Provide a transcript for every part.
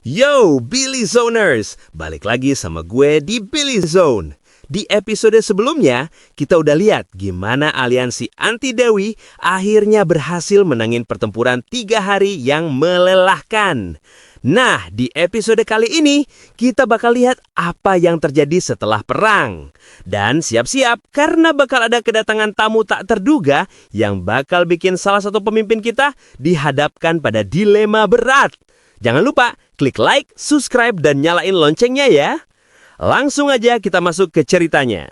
Yo, Billy Zoners! Balik lagi sama gue di Billy Zone. Di episode sebelumnya, kita udah lihat gimana aliansi anti Dewi akhirnya berhasil menangin pertempuran 3 hari yang melelahkan. Nah, di episode kali ini, kita bakal lihat apa yang terjadi setelah perang. Dan siap-siap karena bakal ada kedatangan tamu tak terduga yang bakal bikin salah satu pemimpin kita dihadapkan pada dilema berat. Jangan lupa klik like, subscribe, dan nyalain loncengnya ya. Langsung aja kita masuk ke ceritanya.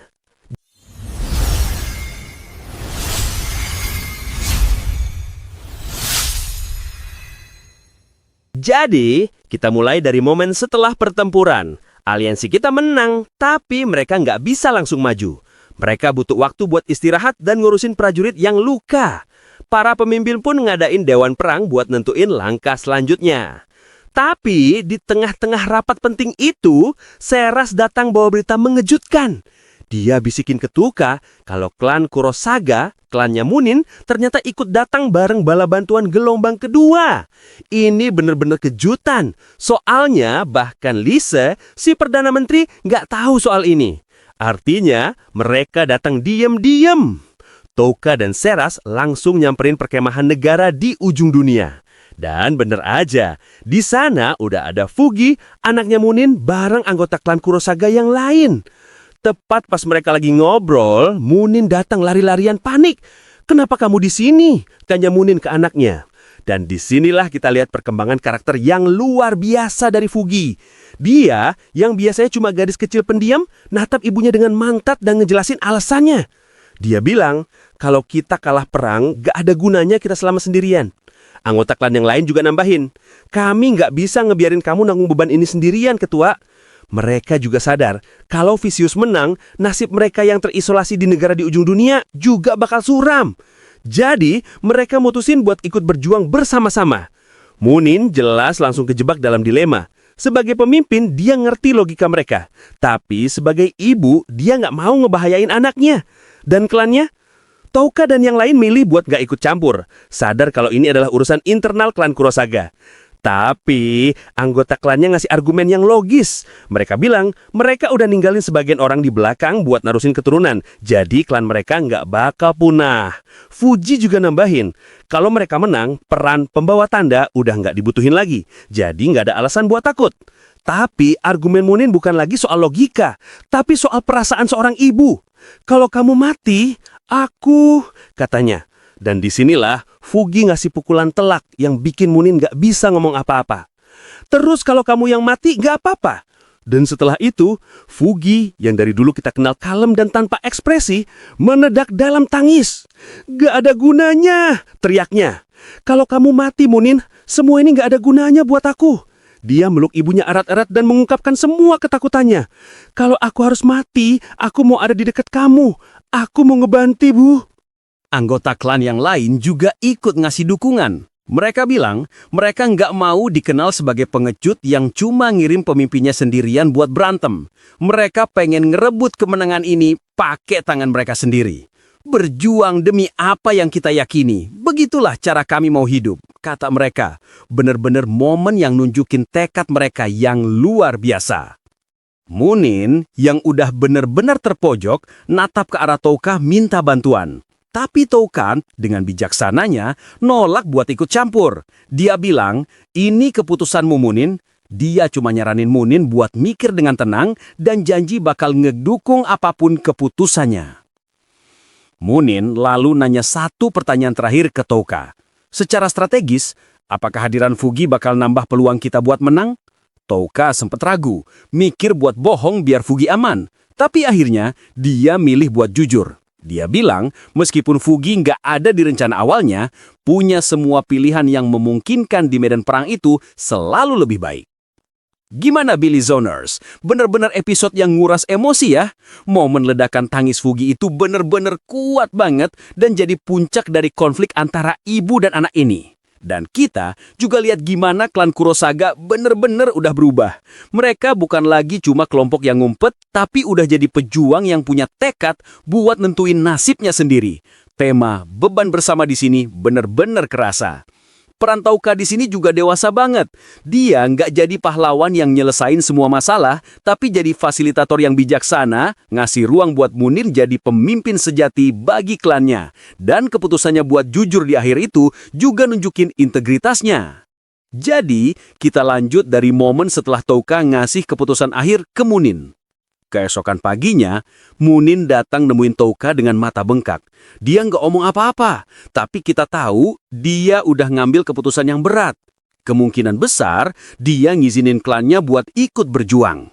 Jadi, kita mulai dari momen setelah pertempuran. Aliansi kita menang, tapi mereka nggak bisa langsung maju. Mereka butuh waktu buat istirahat dan ngurusin prajurit yang luka. Para pemimpin pun ngadain dewan perang buat nentuin langkah selanjutnya. Tapi di tengah-tengah rapat penting itu, Seras datang bawa berita mengejutkan. Dia bisikin ke Tuka kalau klan Kurosaga, klannya Munin, ternyata ikut datang bareng bala bantuan gelombang kedua. Ini bener-bener kejutan. Soalnya bahkan Lise, si Perdana Menteri, nggak tahu soal ini. Artinya mereka datang diem-diem. Touka dan Seras langsung nyamperin perkemahan negara di ujung dunia. Dan bener aja, di sana udah ada Fugi, anaknya Munin, bareng anggota klan Kurosaga yang lain. Tepat pas mereka lagi ngobrol, Munin datang lari-larian panik. "Kenapa kamu di sini?" tanya Munin ke anaknya. Dan disinilah kita lihat perkembangan karakter yang luar biasa dari Fugi. Dia, yang biasanya cuma gadis kecil pendiam, natap ibunya dengan mantap dan ngejelasin alasannya. Dia bilang, kalau kita kalah perang, gak ada gunanya kita selama sendirian. Anggota klan yang lain juga nambahin, "Kami nggak bisa ngebiarin kamu nanggung beban ini sendirian, Ketua." Mereka juga sadar, kalau Vicious menang, nasib mereka yang terisolasi di negara di ujung dunia juga bakal suram. Jadi, mereka mutusin buat ikut berjuang bersama-sama. Munin jelas langsung kejebak dalam dilema. Sebagai pemimpin, dia ngerti logika mereka. Tapi sebagai ibu, dia nggak mau ngebahayain anaknya. Dan klannya? Touka dan yang lain milih buat gak ikut campur, sadar kalau ini adalah urusan internal klan Kurosaga. Tapi anggota klannya ngasih argumen yang logis. Mereka bilang mereka udah ninggalin sebagian orang di belakang buat narusin keturunan, jadi klan mereka nggak bakal punah. Fuji juga nambahin, kalau mereka menang, peran pembawa tanda udah nggak dibutuhin lagi, jadi nggak ada alasan buat takut. Tapi argumen Munin bukan lagi soal logika, tapi soal perasaan seorang ibu. "Kalau kamu mati, aku," katanya. Dan disinilah Fugi ngasih pukulan telak yang bikin Munin gak bisa ngomong apa-apa. "Terus kalau kamu yang mati gak apa-apa." Dan setelah itu, Fugi yang dari dulu kita kenal kalem dan tanpa ekspresi, meledak dalam tangis. "Gak ada gunanya," teriaknya. "Kalau kamu mati, Munin, semua ini gak ada gunanya buat aku." Dia meluk ibunya erat-erat dan mengungkapkan semua ketakutannya. "Kalau aku harus mati, aku mau ada di dekat kamu. Aku mau ngebanti, Bu." Anggota klan yang lain juga ikut ngasih dukungan. Mereka bilang mereka nggak mau dikenal sebagai pengecut yang cuma ngirim pemimpinnya sendirian buat berantem. Mereka pengen ngerebut kemenangan ini pakai tangan mereka sendiri. "Berjuang demi apa yang kita yakini. Begitulah cara kami mau hidup," kata mereka. Bener-bener momen yang nunjukin tekad mereka yang luar biasa. Munin yang udah bener-bener terpojok natap ke arah Touka minta bantuan. Tapi Touka dengan bijaksananya nolak buat ikut campur. Dia bilang, "Ini keputusanmu, Munin." Dia cuma nyaranin Munin buat mikir dengan tenang dan janji bakal ngedukung apapun keputusannya. Munin lalu nanya satu pertanyaan terakhir ke Touka. "Secara strategis, apakah hadiran Fugi bakal nambah peluang kita buat menang?" Touka sempat ragu, mikir buat bohong biar Fugi aman. Tapi akhirnya dia milih buat jujur. Dia bilang meskipun Fugi nggak ada di rencana awalnya, punya semua pilihan yang memungkinkan di medan perang itu selalu lebih baik. Gimana Billy Zoners? Bener-bener episode yang nguras emosi ya. Momen ledakan tangis Fugi itu bener-bener kuat banget dan jadi puncak dari konflik antara ibu dan anak ini. Dan kita juga lihat gimana klan Kurosaga bener-bener udah berubah. Mereka bukan lagi cuma kelompok yang ngumpet, tapi udah jadi pejuang yang punya tekad buat nentuin nasibnya sendiri. Tema beban bersama di sini bener-bener kerasa. Peran Touka di sini juga dewasa banget. Dia nggak jadi pahlawan yang nyelesain semua masalah, tapi jadi fasilitator yang bijaksana, ngasih ruang buat Munin jadi pemimpin sejati bagi klannya. Dan keputusannya buat jujur di akhir itu juga nunjukin integritasnya. Jadi, kita lanjut dari momen setelah Touka ngasih keputusan akhir ke Munin. Keesokan paginya, Munin datang nemuin Touka dengan mata bengkak. Dia nggak omong apa-apa, tapi kita tahu dia udah ngambil keputusan yang berat. Kemungkinan besar, dia ngizinin klannya buat ikut berjuang.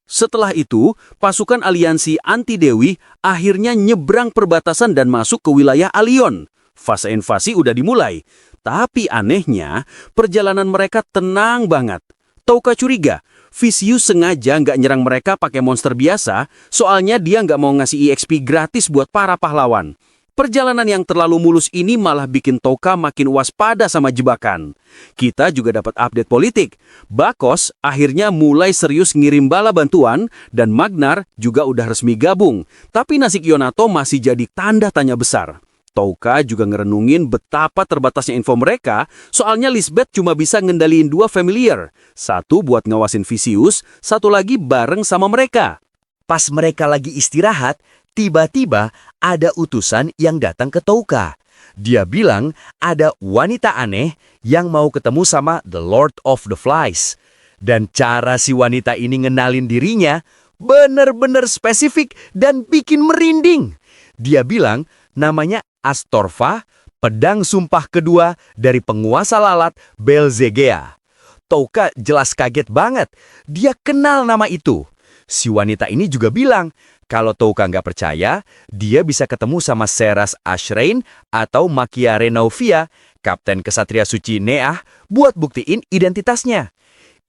Setelah itu, pasukan aliansi anti-Dewi akhirnya nyebrang perbatasan dan masuk ke wilayah Alion. Fase invasi udah dimulai. Tapi anehnya, perjalanan mereka tenang banget. Touka curiga, Vicious sengaja nggak nyerang mereka pakai monster biasa, soalnya dia nggak mau ngasih EXP gratis buat para pahlawan. Perjalanan yang terlalu mulus ini malah bikin Touka makin waspada sama jebakan. Kita juga dapat update politik. Bakos akhirnya mulai serius ngirim bala bantuan, dan Magnar juga udah resmi gabung. Tapi nasib Yonato masih jadi tanda tanya besar. Touka juga ngerenungin betapa terbatasnya info mereka, soalnya Lisbeth cuma bisa ngendaliin 2 familiar. Satu buat ngawasin Vicious, satu lagi bareng sama mereka. Pas mereka lagi istirahat, tiba-tiba ada utusan yang datang ke Touka. Dia bilang ada wanita aneh yang mau ketemu sama The Lord of the Flies. Dan cara si wanita ini ngenalin dirinya bener-bener spesifik dan bikin merinding. Dia bilang namanya Astorfa, pedang sumpah kedua dari penguasa lalat Belzegea. Touka jelas kaget banget. Dia kenal nama itu. Si wanita ini juga bilang, kalau Touka nggak percaya, dia bisa ketemu sama Seras Ashrain atau Makia Renovia, Kapten Kesatria Suci Neah, buat buktiin identitasnya.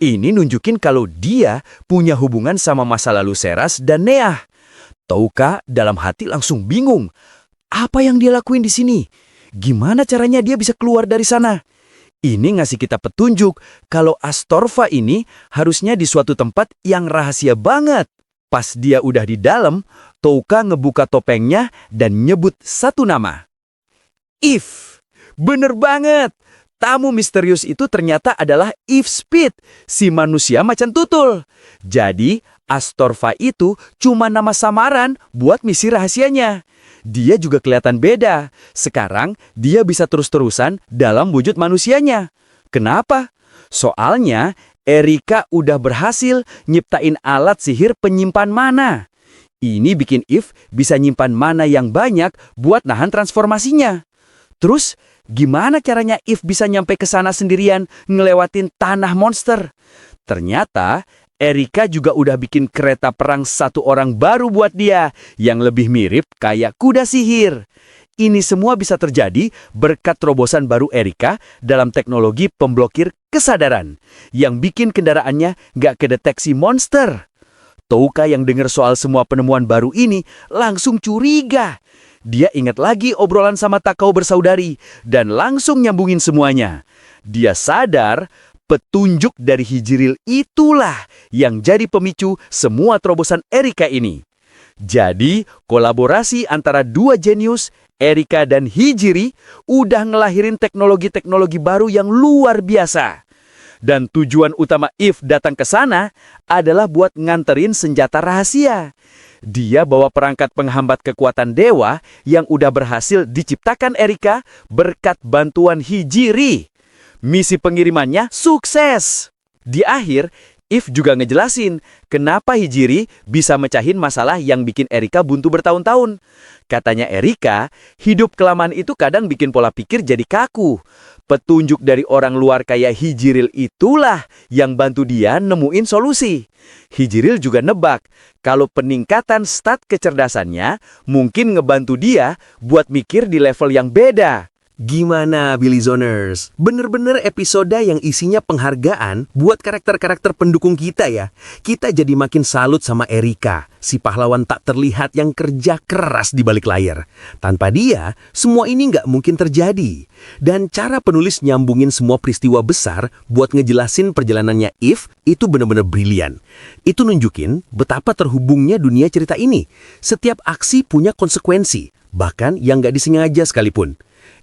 Ini nunjukin kalau dia punya hubungan sama masa lalu Seras dan Neah. Touka dalam hati langsung bingung. Apa yang dia lakuin di sini? Gimana caranya dia bisa keluar dari sana? Ini ngasih kita petunjuk kalau Astorfa ini harusnya di suatu tempat yang rahasia banget. Pas dia udah di dalam, Touka ngebuka topengnya dan nyebut satu nama. Eve. Bener banget. Tamu misterius itu ternyata adalah Eve Speed, si manusia macan tutul. Jadi, Astorfa itu cuma nama samaran buat misi rahasianya. Dia juga kelihatan beda. Sekarang, dia bisa terus-terusan dalam wujud manusianya. Kenapa? Soalnya, Erika udah berhasil nyiptain alat sihir penyimpan mana. Ini bikin Eve bisa nyimpan mana yang banyak buat nahan transformasinya. Terus, gimana caranya Eve bisa nyampe ke sana sendirian ngelewatin tanah monster? Ternyata, Erika juga udah bikin kereta perang satu orang baru buat dia, yang lebih mirip kayak kuda sihir. Ini semua bisa terjadi berkat terobosan baru Erika dalam teknologi pemblokir kesadaran, yang bikin kendaraannya nggak kedeteksi monster. Touka yang dengar soal semua penemuan baru ini langsung curiga. Dia ingat lagi obrolan sama Takao bersaudari, dan langsung nyambungin semuanya. Dia sadar petunjuk dari Hijril itulah yang jadi pemicu semua terobosan Erika ini. Jadi, kolaborasi antara dua jenius, Erika dan Hijri, udah ngelahirin teknologi-teknologi baru yang luar biasa. Dan tujuan utama Eve datang ke sana adalah buat nganterin senjata rahasia. Dia bawa perangkat penghambat kekuatan dewa yang udah berhasil diciptakan Erika berkat bantuan Hijri. Misi pengirimannya sukses. Di akhir, Eve juga ngejelasin kenapa Hijri bisa mecahin masalah yang bikin Erika buntu bertahun-tahun. Katanya Erika, hidup kelamaan itu kadang bikin pola pikir jadi kaku. Petunjuk dari orang luar kayak Hijril itulah yang bantu dia nemuin solusi. Hijril juga nebak kalau peningkatan stat kecerdasannya mungkin ngebantu dia buat mikir di level yang beda. Gimana Billy Zoners? Bener-bener episode yang isinya penghargaan buat karakter-karakter pendukung kita ya. Kita jadi makin salut sama Erika, si pahlawan tak terlihat yang kerja keras di balik layar. Tanpa dia, semua ini nggak mungkin terjadi. Dan cara penulis nyambungin semua peristiwa besar buat ngejelasin perjalanannya Eve itu bener-bener brilian. Itu nunjukin betapa terhubungnya dunia cerita ini. Setiap aksi punya konsekuensi, bahkan yang nggak disengaja sekalipun.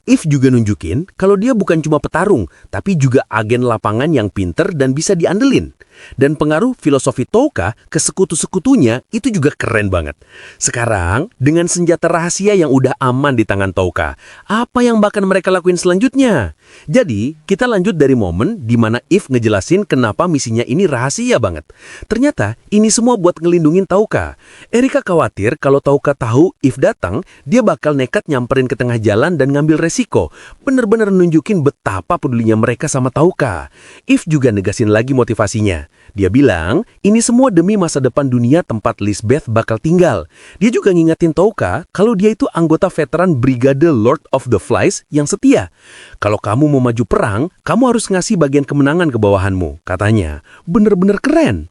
If juga nunjukin kalau dia bukan cuma petarung, tapi juga agen lapangan yang pinter dan bisa diandelin. Dan pengaruh filosofi Touka ke sekutu-sekutunya itu juga keren banget. Sekarang, dengan senjata rahasia yang udah aman di tangan Touka, apa yang bakal mereka lakuin selanjutnya? Jadi, kita lanjut dari momen di mana If ngejelasin kenapa misinya ini rahasia banget. Ternyata, ini semua buat ngelindungin Touka. Erika khawatir kalau Touka tahu If datang, dia bakal nekat nyamperin ke tengah jalan dan ngambil resiko. Bener-bener nunjukin betapa pedulinya mereka sama Touka. If juga negasin lagi motivasinya. Dia bilang, ini semua demi masa depan dunia tempat Lisbeth bakal tinggal. Dia juga ngingetin Touka kalau dia itu anggota veteran Brigade Lord of the Flies yang setia. Kalau kamu mau maju perang, kamu harus ngasih bagian kemenangan ke bawahanmu, katanya. Bener-bener keren.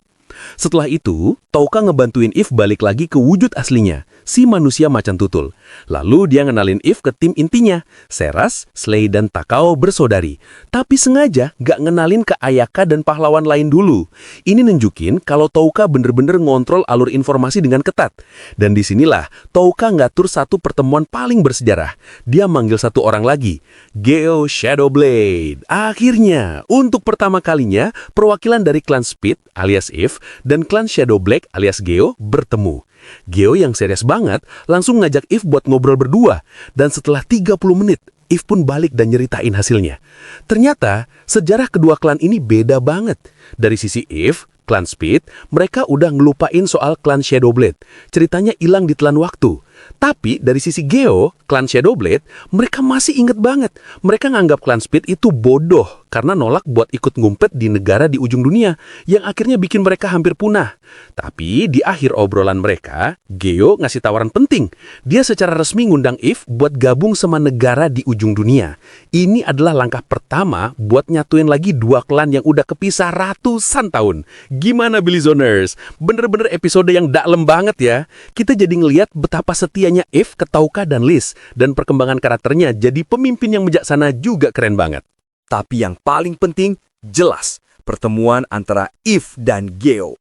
Setelah itu, Touka ngebantuin If balik lagi ke wujud aslinya, si manusia macan tutul. Lalu dia ngenalin If ke tim intinya, Seras, Slay, dan Takao bersaudari. Tapi sengaja gak ngenalin ke Ayaka dan pahlawan lain dulu. Ini nunjukin kalau Touka bener-bener ngontrol alur informasi dengan ketat. Dan disinilah Touka ngatur satu pertemuan paling bersejarah. Dia manggil satu orang lagi, Geo Shadowblade. Akhirnya, untuk pertama kalinya, perwakilan dari klan Speed alias If dan klan Shadowblade alias Geo bertemu. Geo yang serius banget langsung ngajak If buat ngobrol berdua. Dan setelah 30 menit, If pun balik dan nyeritain hasilnya. Ternyata, sejarah kedua klan ini beda banget. Dari sisi If, klan Speed, mereka udah ngelupain soal klan Shadowblade. Ceritanya hilang ditelan waktu. Tapi dari sisi Geo, klan Shadowblade, mereka masih inget banget. Mereka nganggap klan Speed itu bodoh karena nolak buat ikut ngumpet di negara di ujung dunia, yang akhirnya bikin mereka hampir punah. Tapi di akhir obrolan mereka, Geo ngasih tawaran penting. Dia secara resmi ngundang If buat gabung sama negara di ujung dunia. Ini adalah langkah pertama buat nyatuin lagi dua klan yang udah kepisah ratusan tahun. Gimana Billy Zoners? Bener-bener episode yang dalam banget ya. Kita jadi ngeliat betapa setianya If ke Touka dan Liz, dan perkembangan karakternya jadi pemimpin yang bijaksana juga keren banget. Tapi yang paling penting, jelas pertemuan antara If dan Geo.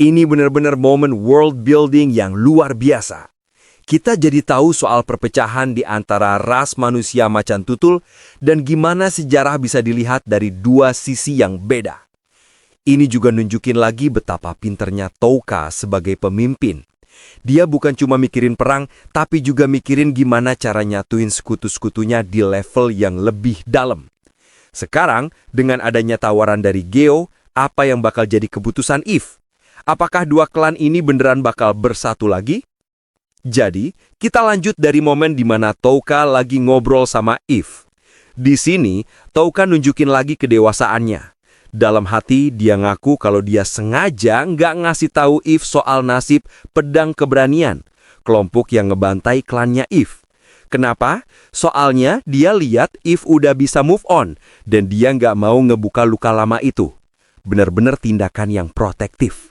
Ini benar-benar momen world building yang luar biasa. Kita jadi tahu soal perpecahan di antara ras manusia macan tutul dan gimana sejarah bisa dilihat dari dua sisi yang beda. Ini juga nunjukin lagi betapa pinternya Touka sebagai pemimpin. Dia bukan cuma mikirin perang, tapi juga mikirin gimana cara nyatuin sekutu-sekutunya di level yang lebih dalam. Sekarang, dengan adanya tawaran dari Geo, apa yang bakal jadi keputusan If? Apakah dua klan ini beneran bakal bersatu lagi? Jadi, kita lanjut dari momen di mana Touka lagi ngobrol sama If. Di sini, Touka nunjukin lagi kedewasaannya. Dalam hati, dia ngaku kalau dia sengaja nggak ngasih tahu If soal nasib pedang keberanian, kelompok yang ngebantai klannya If. Kenapa? Soalnya dia lihat If udah bisa move on, dan dia nggak mau ngebuka luka lama itu. Bener-bener tindakan yang protektif.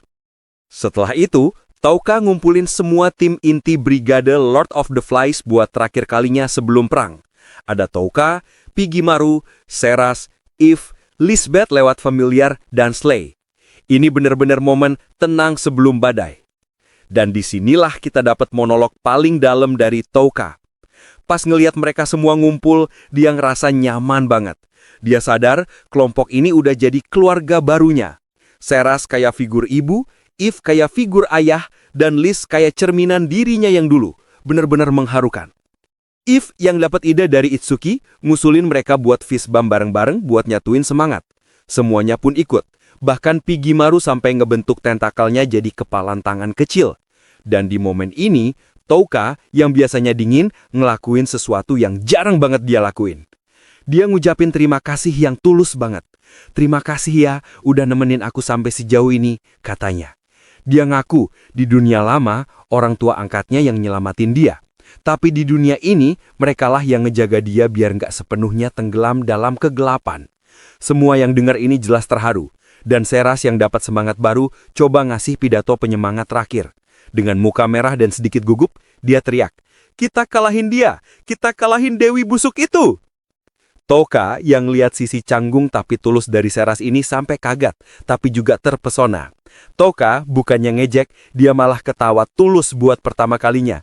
Setelah itu, Touka ngumpulin semua tim inti Brigade Lord of the Flies buat terakhir kalinya sebelum perang. Ada Touka, Pigimaru, Seras, If, Lisbeth lewat familiar, dan Slay. Ini bener-bener momen tenang sebelum badai. Dan disinilah kita dapat monolog paling dalam dari Touka. Pas ngelihat mereka semua ngumpul, dia ngerasa nyaman banget. Dia sadar kelompok ini udah jadi keluarga barunya. Seras kayak figur ibu, If kayak figur ayah, dan Liz kayak cerminan dirinya yang dulu. Bener-bener mengharukan. If yang dapat ide dari Itsuki, ngusulin mereka buat fist bump bareng-bareng buat nyatuin semangat. Semuanya pun ikut. Bahkan Pigimaru sampai ngebentuk tentakelnya jadi kepalan tangan kecil. Dan di momen ini, Touka yang biasanya dingin ngelakuin sesuatu yang jarang banget dia lakuin. Dia ngucapin terima kasih yang tulus banget. Terima kasih ya udah nemenin aku sampai sejauh ini, katanya. Dia ngaku di dunia lama orang tua angkatnya yang nyelamatin dia. Tapi di dunia ini merekalah yang ngejaga dia biar nggak sepenuhnya tenggelam dalam kegelapan. Semua yang dengar ini jelas terharu. Dan Seras yang dapat semangat baru coba ngasih pidato penyemangat terakhir. Dengan muka merah dan sedikit gugup, dia teriak, "Kita kalahin dia! Kita kalahin Dewi busuk itu!" Touka yang lihat sisi canggung tapi tulus dari Seras ini sampai kaget, tapi juga terpesona. Touka bukannya ngejek, dia malah ketawa tulus buat pertama kalinya.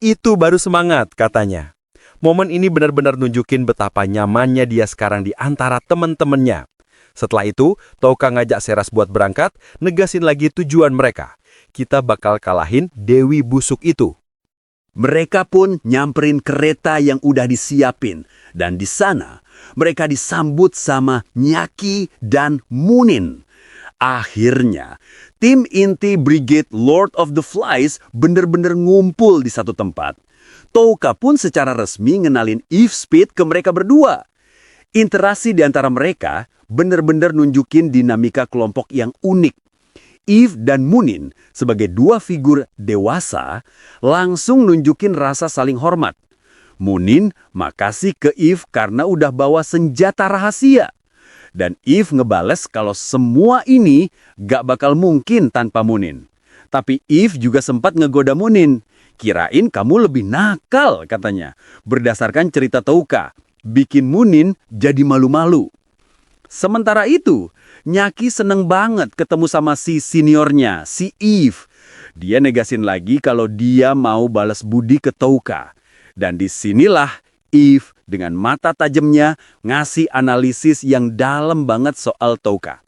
"Itu baru semangat," katanya. Momen ini benar-benar nunjukin betapa nyamannya dia sekarang di antara teman-temannya. Setelah itu, Touka ngajak Seras buat berangkat, negasin lagi tujuan mereka. Kita bakal kalahin Dewi Busuk itu. Mereka pun nyamperin kereta yang udah disiapin. Dan di sana, mereka disambut sama Nyaki dan Munin. Akhirnya, tim inti Brigade Lord of the Flies bener-bener ngumpul di satu tempat. Touka pun secara resmi ngenalin Eve Speed ke mereka berdua. Interaksi di antara mereka bener-bener nunjukin dinamika kelompok yang unik. Eve dan Munin sebagai dua figur dewasa langsung nunjukin rasa saling hormat. Munin makasih ke Eve karena udah bawa senjata rahasia. Dan Eve ngebales kalau semua ini gak bakal mungkin tanpa Munin. Tapi Eve juga sempat ngegoda Munin. Kirain kamu lebih nakal, katanya. Berdasarkan cerita Touka, bikin Munin jadi malu-malu. Sementara itu, Nyaki seneng banget ketemu sama si seniornya, si Eve. Dia negasin lagi kalau dia mau balas budi ke Touka. Dan disinilah Eve dengan mata tajamnya ngasih analisis yang dalam banget soal Touka.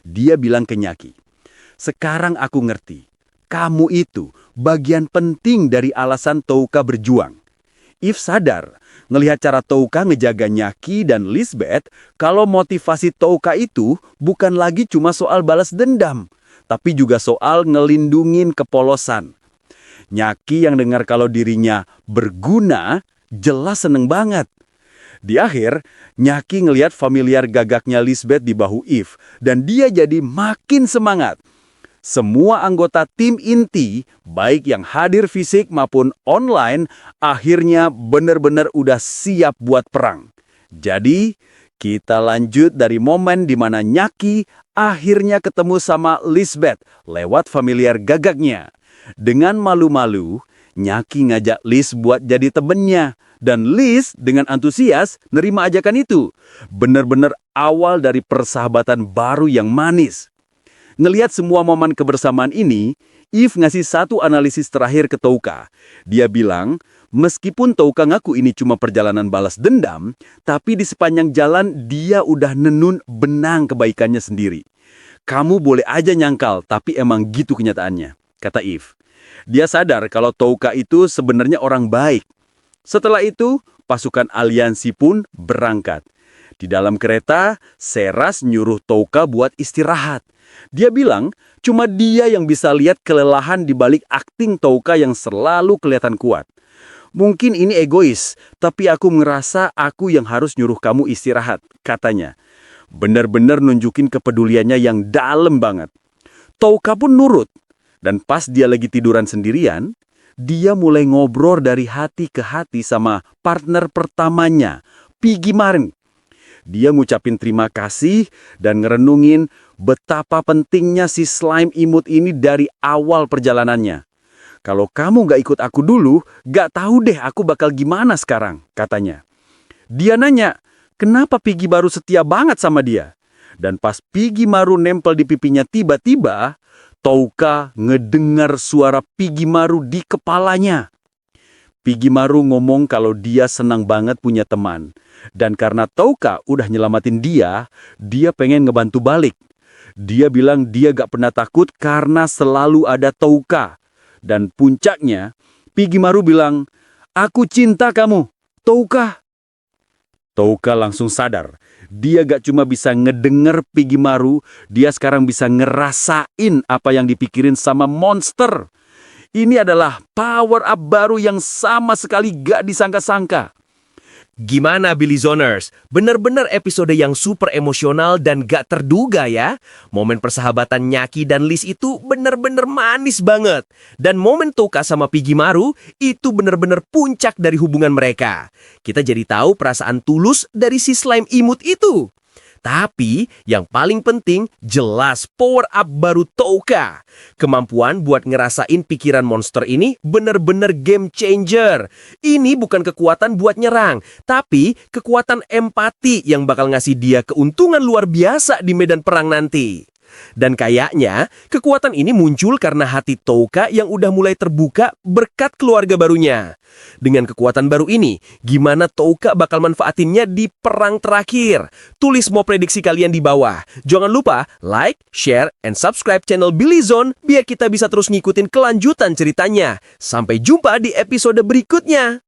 Dia bilang ke Nyaki, "Sekarang aku ngerti. Kamu itu bagian penting dari alasan Touka berjuang." Eve sadar, ngelihat cara Touka ngejaga Nyaki dan Lisbeth, kalau motivasi Touka itu bukan lagi cuma soal balas dendam, tapi juga soal ngelindungin kepolosan. Nyaki yang dengar kalau dirinya berguna, jelas seneng banget. Di akhir, Nyaki ngelihat familiar gagaknya Lisbeth di bahu Eve, dan dia jadi makin semangat. Semua anggota tim inti, baik yang hadir fisik maupun online, akhirnya benar-benar udah siap buat perang. Jadi, kita lanjut dari momen di mana Nyaki akhirnya ketemu sama Lisbeth lewat familiar gagaknya. Dengan malu-malu, Nyaki ngajak Liz buat jadi temennya. Dan Liz dengan antusias nerima ajakan itu. Benar-benar awal dari persahabatan baru yang manis. Ngelihat semua momen kebersamaan ini, Eve ngasih satu analisis terakhir ke Touka. Dia bilang, meskipun Touka ngaku ini cuma perjalanan balas dendam, tapi di sepanjang jalan dia udah nenun benang kebaikannya sendiri. Kamu boleh aja nyangkal, tapi emang gitu kenyataannya, kata Eve. Dia sadar kalau Touka itu sebenarnya orang baik. Setelah itu, pasukan aliansi pun berangkat. Di dalam kereta, Seras nyuruh Touka buat istirahat. Dia bilang, cuma dia yang bisa lihat kelelahan di balik akting Touka yang selalu kelihatan kuat. Mungkin ini egois, tapi aku ngerasa aku yang harus nyuruh kamu istirahat, katanya. Benar-benar nunjukin kepeduliannya yang dalam banget. Touka pun nurut. Dan pas dia lagi tiduran sendirian, dia mulai ngobrol dari hati ke hati sama partner pertamanya, Piggy Martin. Dia ngucapin terima kasih dan ngerenungin betapa pentingnya si slime imut ini dari awal perjalanannya. Kalau kamu gak ikut aku dulu, gak tahu deh aku bakal gimana sekarang, katanya. Dia nanya, kenapa Piggy Maru setia banget sama dia? Dan pas Piggy Maru nempel di pipinya tiba-tiba, Touka ngedengar suara Piggy Maru di kepalanya. Piggy Maru ngomong kalau dia senang banget punya teman. Dan karena Touka udah nyelamatin dia pengen ngebantu balik. Dia bilang dia gak pernah takut karena selalu ada Touka. Dan puncaknya, Piggy Maru bilang, "Aku cinta kamu, Touka." Touka langsung sadar. Dia gak cuma bisa ngedenger Piggy Maru, dia sekarang bisa ngerasain apa yang dipikirin sama monster. Ini adalah power up baru yang sama sekali gak disangka-sangka. Gimana Billy Zoners? Bener-bener episode yang super emosional dan gak terduga ya. Momen persahabatan Nyaki dan Liz itu bener-bener manis banget. Dan momen Touka sama Piggy Maru itu bener-bener puncak dari hubungan mereka. Kita jadi tahu perasaan tulus dari si slime imut itu. Tapi yang paling penting jelas power up baru Touka. Kemampuan buat ngerasain pikiran monster ini bener-bener game changer. Ini bukan kekuatan buat nyerang, tapi kekuatan empati yang bakal ngasih dia keuntungan luar biasa di medan perang nanti. Dan kayaknya kekuatan ini muncul karena hati Touka yang udah mulai terbuka berkat keluarga barunya. Dengan kekuatan baru ini, gimana Touka bakal manfaatinnya di perang terakhir? Tulis mau prediksi kalian di bawah. Jangan lupa like, share, and subscribe channel Billy Zone biar kita bisa terus ngikutin kelanjutan ceritanya. Sampai jumpa di episode berikutnya.